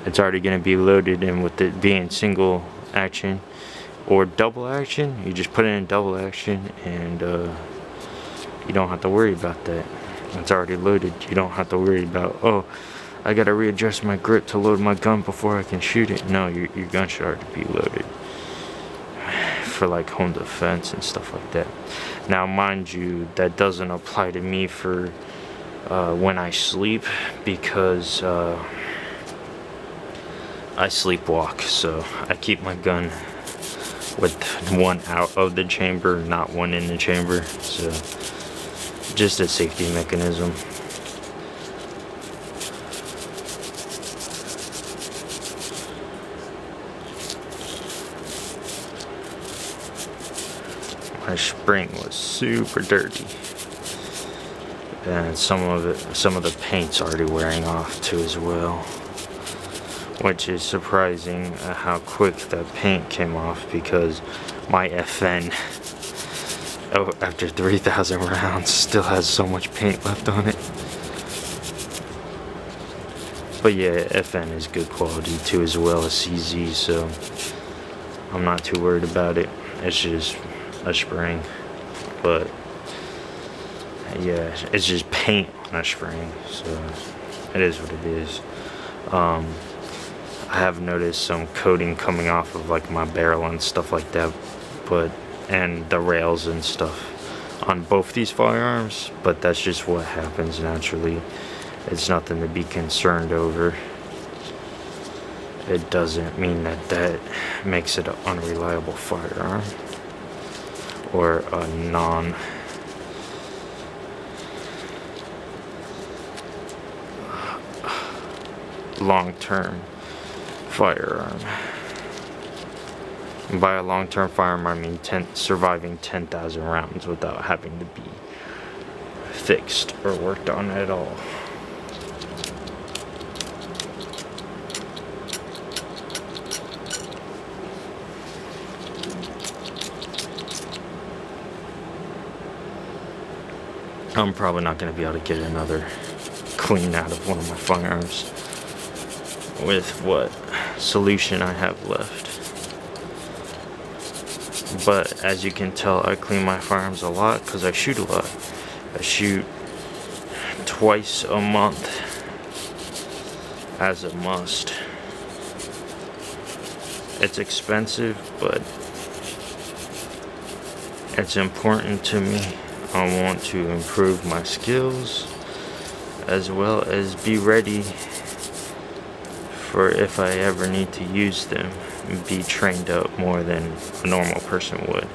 it's already going to be loaded, and with it being single action or double action, you just put it in double action, and you don't have to worry about that. It's already loaded. You don't have to worry about, oh, I gotta readjust my grip to load my gun before I can shoot it. No, your gun should already be loaded for like home defense and stuff like that. Now mind you, that doesn't apply to me for when I sleep, because I sleepwalk, so I keep my gun with one out of the chamber, not one in the chamber. So just a safety mechanism. My spring was super dirty, and some of the paint's already wearing off too as well, which is surprising at how quick that paint came off, because my FN, after 3,000 rounds, still has so much paint left on it. But yeah, FN is good quality too as well as CZ, so I'm not too worried about it. It's just a spring, but yeah, it's just paint on a spring, so it is what it is. I have noticed some coating coming off of like my barrel and stuff like that, and the rails and stuff on both these firearms, but that's just what happens naturally. It's nothing to be concerned over. It doesn't mean that makes it an unreliable firearm or a long-term firearm. And by a long-term firearm, I mean surviving 10,000 rounds without having to be fixed or worked on at all. I'm probably not going to be able to get another clean out of one of my firearms with what solution I have left. But as you can tell, I clean my firearms a lot because I shoot a lot. I shoot twice a month as a must. It's expensive, but it's important to me. I want to improve my skills as well as be ready for if I ever need to use them and be trained up more than a normal person would.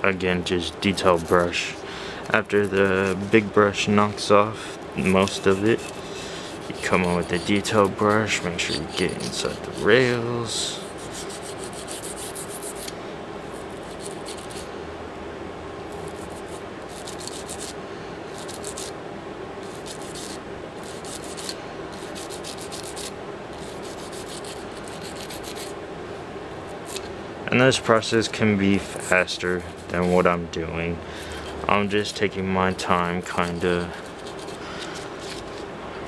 Again, just detail brush. After the big brush knocks off most of it, you come on with the detail brush, make sure you get inside the rails. And this process can be faster than what I'm doing. I'm just taking my time, kinda.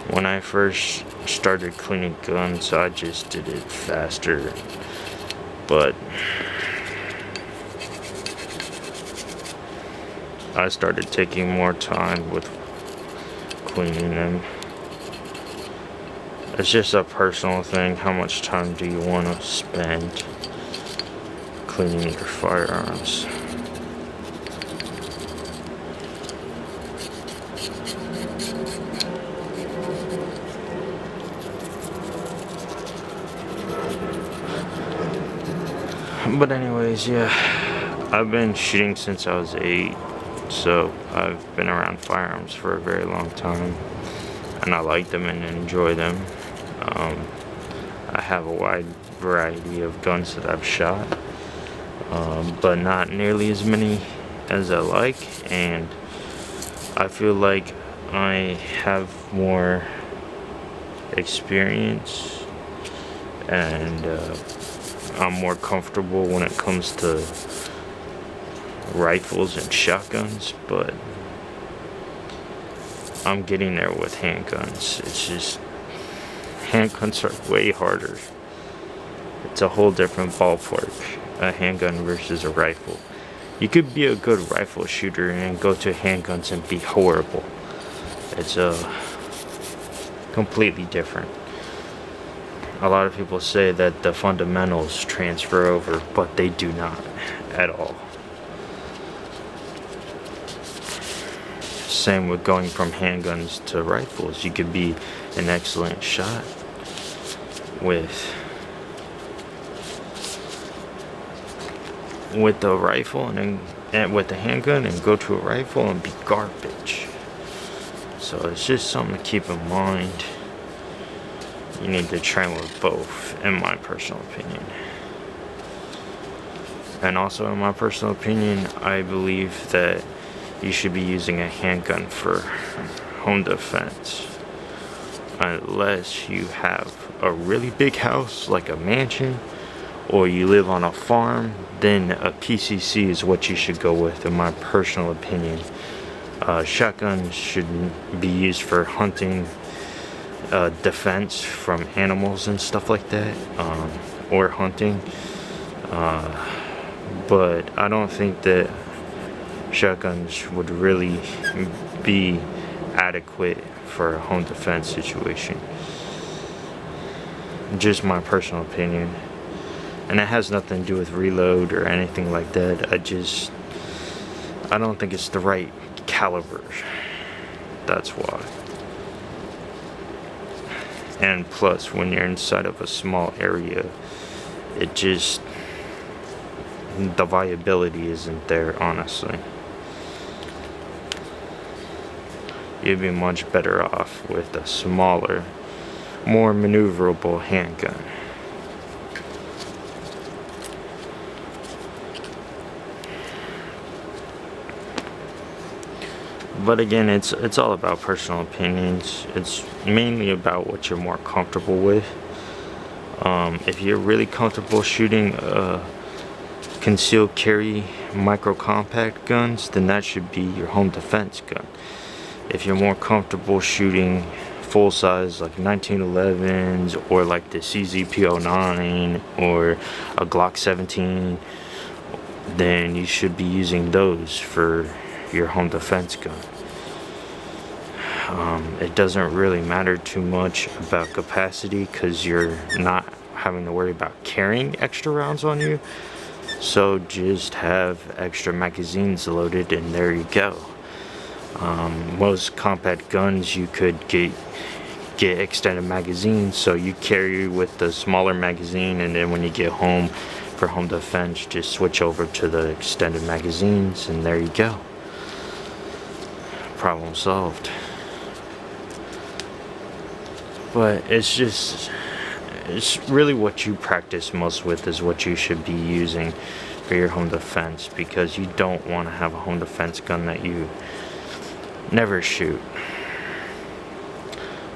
When I first started cleaning guns, I just did it faster. But I started taking more time with cleaning them. It's just a personal thing. How much time do you want to spend cleaning your firearms? But anyways, yeah, I've been shooting since I was 8, so I've been around firearms for a very long time, and I like them and enjoy them. I have a wide variety of guns that I've shot, but not nearly as many as I like, and I feel like I have more experience and I'm more comfortable when it comes to rifles and shotguns, but I'm getting there with handguns. It's just, handguns are way harder. It's a whole different ballpark, a handgun versus a rifle. You could be a good rifle shooter and go to handguns and be horrible. It's completely different. A lot of people say that the fundamentals transfer over, but they do not at all. Same with going from handguns to rifles. You could be an excellent shot with the rifle and with the handgun, and go to a rifle and be garbage. So it's just something to keep in mind. You need to train with both, in my personal opinion. And also, in my personal opinion, I believe that you should be using a handgun for home defense, unless you have a really big house like a mansion, or you live on a farm. Then a PCC is what you should go with, in my personal opinion. Shotguns should be used for hunting, defense from animals and stuff like that, or hunting. But I don't think that shotguns would really be adequate for a home defense situation. Just my personal opinion. And it has nothing to do with reload or anything like that. I don't think it's the right caliber. That's why. And plus, when you're inside of a small area, it just, the viability isn't there, honestly. You'd be much better off with a smaller, more maneuverable handgun. But again, it's all about personal opinions. It's mainly about what you're more comfortable with. If you're really comfortable shooting concealed carry micro compact guns, then that should be your home defense gun. If you're more comfortable shooting full size like 1911s, or like the Cz P09 or a Glock 17, then you should be using those for your home defense gun. It doesn't really matter too much about capacity, because you're not having to worry about carrying extra rounds on you. So just have extra magazines loaded, and there you go. Most compact guns, you could get extended magazines, so you carry with the smaller magazine, and then when you get home for home defense, just switch over to the extended magazines, and there you go. Problem solved. But it's really what you practice most with is what you should be using for your home defense, because you don't want to have a home defense gun that you never shoot.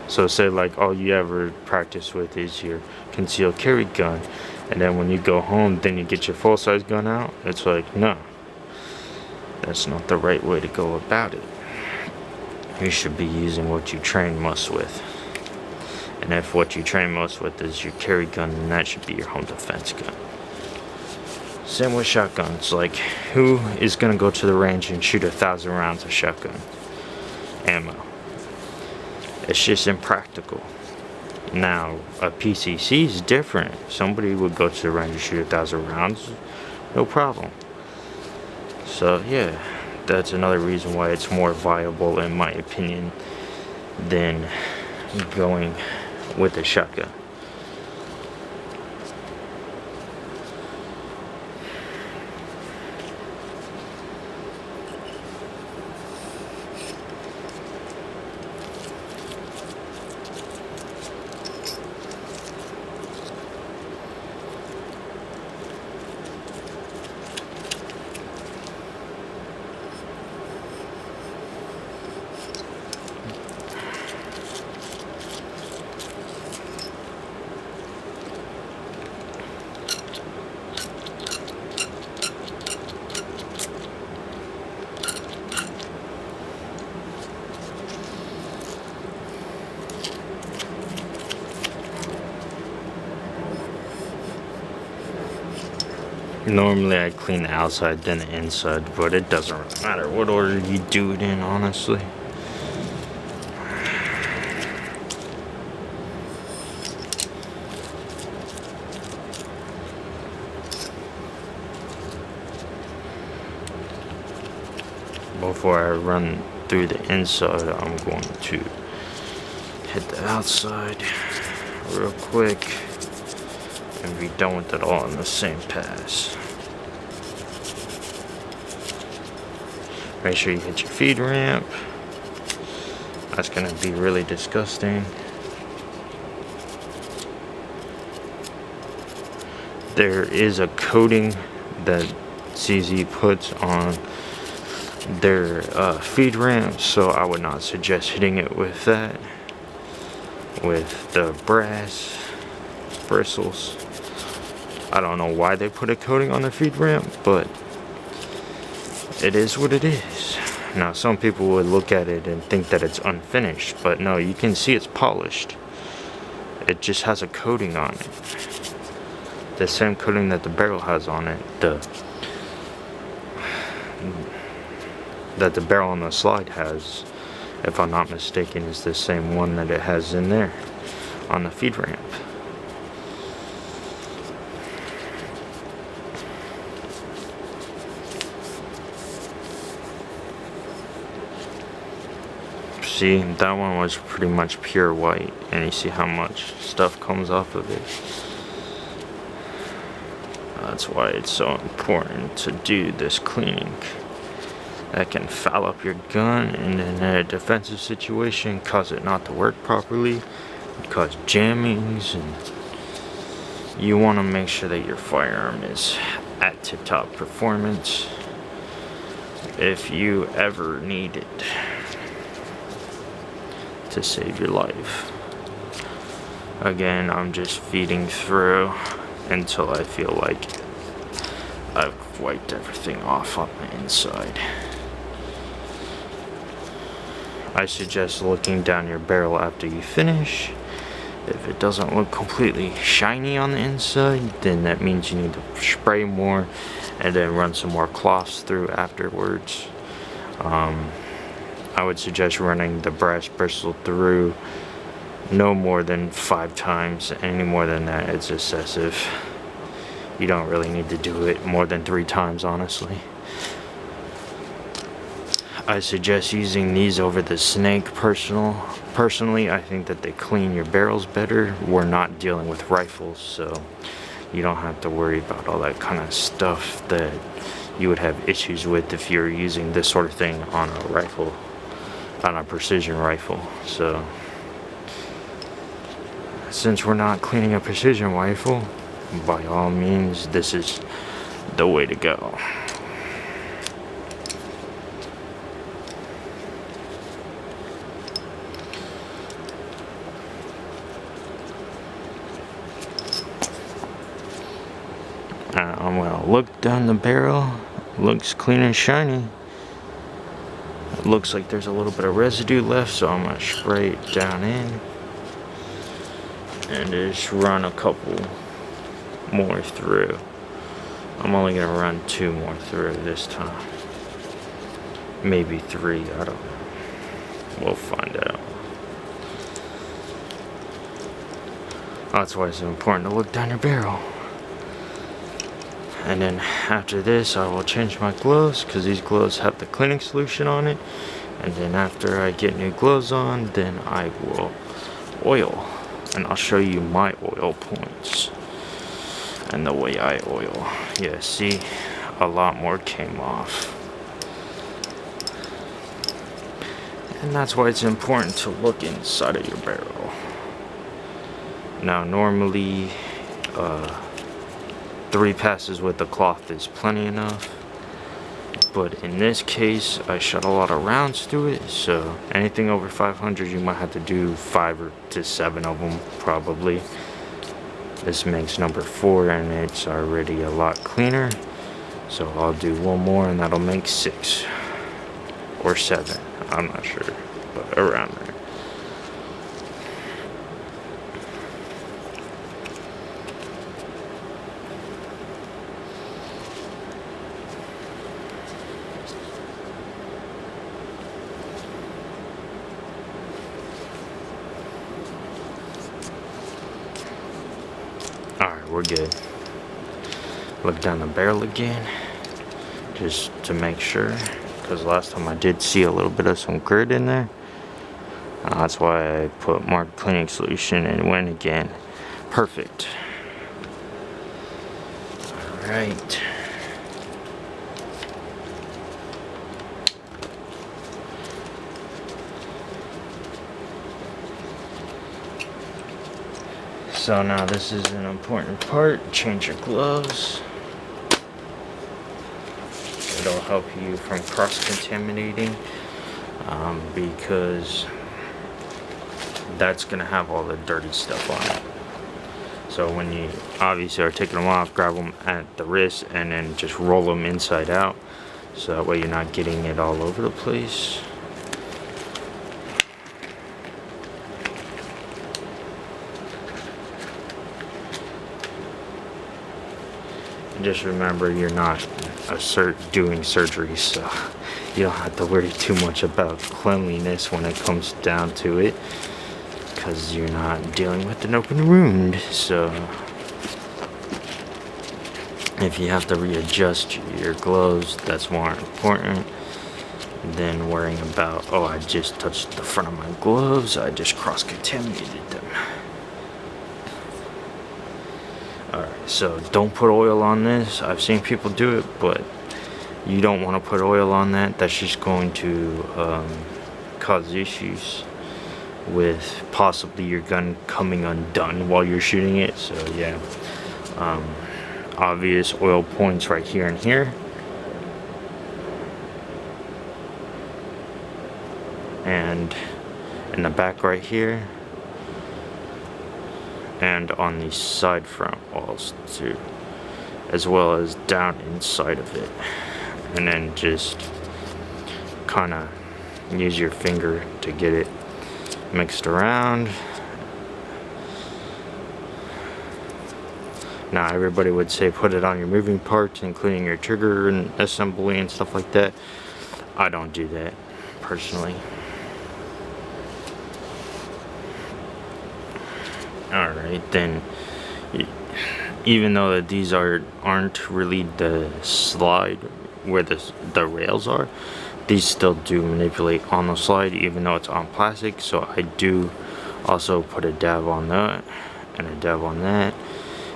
So say like all you ever practice with is your concealed carry gun, and then when you go home, then you get your full size gun out. It's like, no, that's not the right way to go about it. You should be using what you train most with. And if what you train most with is your carry gun, then that should be your home defense gun. Same with shotguns. Like, who is gonna go to the range and shoot 1,000 rounds of shotgun ammo? It's just impractical. Now, a PCC is different. Somebody would go to the range and shoot 1,000 rounds, no problem. So yeah, that's another reason why it's more viable, in my opinion, than going with a shotgun. Normally I clean the outside then the inside, but it doesn't really matter what order you do it in, honestly. Before I run through the inside, I'm going to hit the outside real quick and be done with it all in the same pass. Make sure you hit your feed ramp. That's gonna be really disgusting. There is a coating that CZ puts on their feed ramp, so I would not suggest hitting it with that. With the brass bristles, I don't know why they put a coating on their feed ramp, but it is what it is. Now some people would look at it and think that it's unfinished, but no, you can see it's polished. It just has a coating on it, the same coating that the barrel has on it. That the barrel on the slide has, if I'm not mistaken, is the same one that it has in there on the feed ramp. See, that one was pretty much pure white, and you see how much stuff comes off of it. That's why it's so important to do this cleaning. That can foul up your gun, and in a defensive situation cause it not to work properly, cause jammings, and you want to make sure that your firearm is at tip-top performance if you ever need it to save your life. Again, I'm just feeding through until I feel like I've wiped everything off on the inside. I suggest looking down your barrel after you finish. If it doesn't look completely shiny on the inside, then that means you need to spray more and then run some more cloths through afterwards. I would suggest running the brass bristle through no more than 5 times. Any more than that, it's excessive. You don't really need to do it more than 3 times, honestly. I suggest using these over the snake. Personally, I think that they clean your barrels better. We're not dealing with rifles, so you don't have to worry about all that kind of stuff that you would have issues with if you're using this sort of thing on a rifle, on a precision rifle. So since we're not cleaning a precision rifle, by all means, this is the way to go. I'm gonna look down the barrel. Looks clean and shiny. It looks like there's a little bit of residue left, so I'm gonna spray it down in and just run a couple more through. I'm only gonna run 2 more through this time. Maybe 3, I don't know. We'll find out. That's why it's important to look down your barrel. And then after this, I will change my gloves, because these gloves have the cleaning solution on it. And then after I get new gloves on, then I will oil. And I'll show you my oil points and the way I oil. Yeah, see, a lot more came off. And that's why it's important to look inside of your barrel. Now normally 3 passes with the cloth is plenty enough, but in this case I shot a lot of rounds through it, so anything over 500 you might have to do 5 to 7 of them probably. This makes number 4 and it's already a lot cleaner, so I'll do 1 more and that'll make 6 or 7, I'm not sure, but around there. we're good. Look down the barrel again, just to make sure, because last time I did see a little bit of some grit in there. That's why I put more cleaning solution and went again. Perfect. Alright. So now this is an important part. Change your gloves. It'll help you from cross-contaminating, because that's gonna have all the dirty stuff on it. So when you obviously are taking them off, grab them at the wrist and then just roll them inside out, so that way you're not getting it all over the place. Just remember, you're not doing surgery, so you don't have to worry too much about cleanliness when it comes down to it, because you're not dealing with an open wound. So if you have to readjust your gloves, that's more important than worrying about, oh, I just touched the front of my gloves, I just cross-contaminated them. Alright, so don't put oil on this. I've seen people do it, but you don't want to put oil on that. That's just going to cause issues with possibly your gun coming undone while you're shooting it. So yeah, obvious oil points right here and here, and in the back right here, and on the side front walls too, as well as down inside of it. And then just kind of use your finger to get it mixed around. Now everybody would say put it on your moving parts, including your trigger and assembly and stuff like that. I don't do that personally. Alright, then, even though that these aren't really the slide where the rails are, these still do manipulate on the slide even though it's on plastic. So I do also put a dab on that, and a dab on that,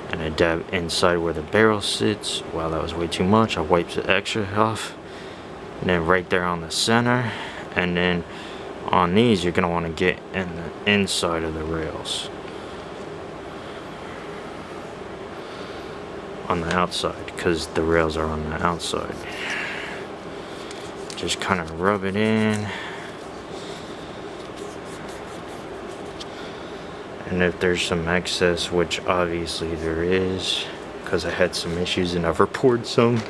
and a dab inside where the barrel sits. Wow, that was way too much. I wiped the extra off, and then right there on the center, and then on these you're gonna want to get in the inside of the rails, on the outside, because the rails are on the outside. Just kind of rub it in, and if there's some excess, which obviously there is, because I had some issues and I've reported some,